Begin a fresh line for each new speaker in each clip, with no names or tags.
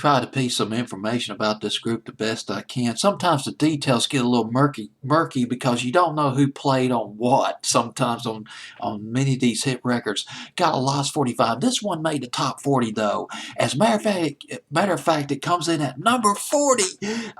try to piece some information about this group the best I can. Sometimes the details get a little murky because you don't know who played on what. Sometimes on many of these hit records, got a Lost 45. This one made the top 40 though. As a matter of fact, it comes in at number 40,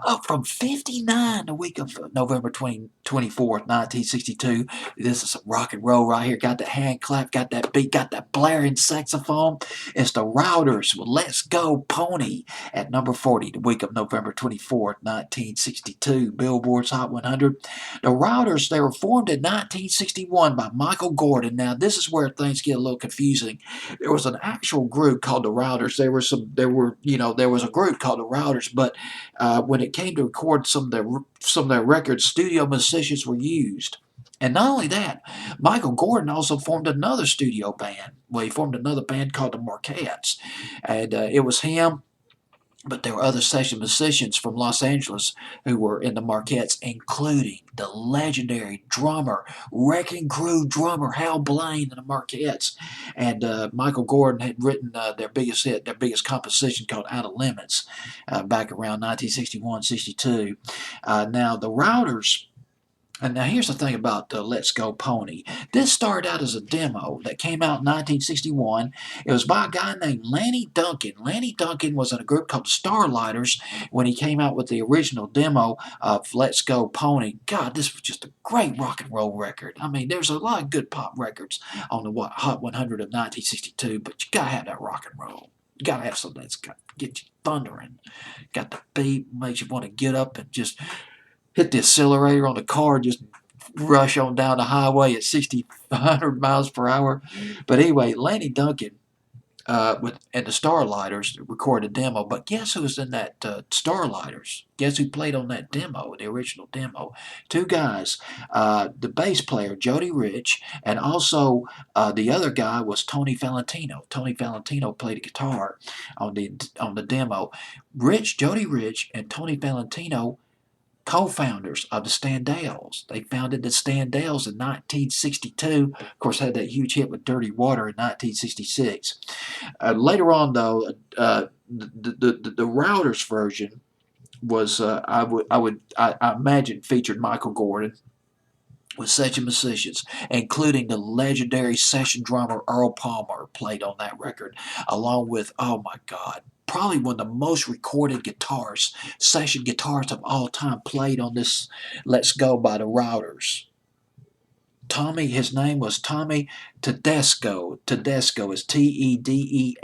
up from 59 the week of November 24th, 1962. This is some rock and roll right here. Got the hand clap, got that beat, got that blaring saxophone. It's the Routers with Let's Go Pony at number 40 the week of November 24th, 1962. Billboard's Hot 100. The Routers, they were formed in 1961 by Michael Gordon. Now, this is where things get a little confusing. There was an actual group called the Routers. There was a group called the Routers, but when it came to record some of their records, studio musicians were used. And not only that, Michael Gordon also formed another studio band. Well, he formed another band called the Marquettes. And it was him, but there were other session musicians from Los Angeles who were in the Marquettes, including the legendary drummer, Wrecking Crew drummer Hal Blaine in the Marquettes. And Michael Gordon had written their biggest hit, their biggest composition called Out of Limits back around 1961-62. Now, the Routers. And now here's the thing about Let's Go Pony. This started out as a demo that came out in 1961. It was by a guy named Lanny Duncan. Lanny Duncan was in a group called the Starlighters when he came out with the original demo of Let's Go Pony. God, this was just a great rock and roll record. I mean, there's a lot of good pop records on the Hot 100 of 1962, but you gotta have that rock and roll. You gotta have something that's got get you thundering. Got the beat, makes you want to get up and just hit the accelerator on the car, just rush on down the highway at 100 miles per hour. But anyway, Lanny Duncan and the Starlighters recorded a demo. But guess who was in that Starlighters? Guess who played on that demo, the original demo? Two guys. The bass player, Jody Rich, and also the other guy was Tony Valentino. Tony Valentino played the guitar on the demo. Jody Rich, and Tony Valentino, co-founders of the Standells. They founded the Standells in 1962. Of course, had that huge hit with Dirty Water in 1966. Later on, though, the Routers version was I imagine featured Michael Gordon with session musicians, including the legendary session drummer Earl Palmer played on that record, along with, oh my God, probably one of the most recorded session guitarists of all time played on this Let's Go by the Routers. His name was Tommy Tedesco. Tedesco is Tedesco.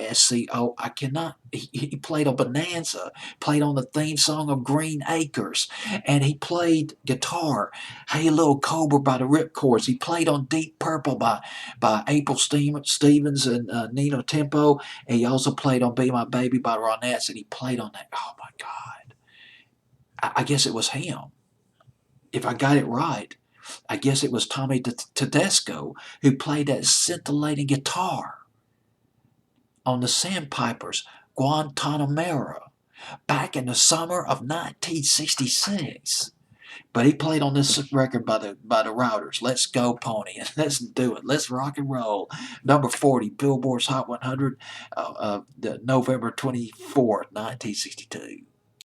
He played on Bonanza, played on the theme song of Green Acres, and he played guitar. Hey Little Cobra by the Ripcords. He played on Deep Purple by April Stevens and Nino Tempo. And he also played on Be My Baby by the Ronettes, and he played on that. Oh my God. I guess it was him. If I got it right. I guess it was Tommy Tedesco who played that scintillating guitar on the Sandpipers' Guantanamera back in the summer of 1966. But he played on this record by the Routers. Let's Go Pony. Let's do it. Let's rock and roll. Number 40, Billboard's Hot 100, November 24th, 1962.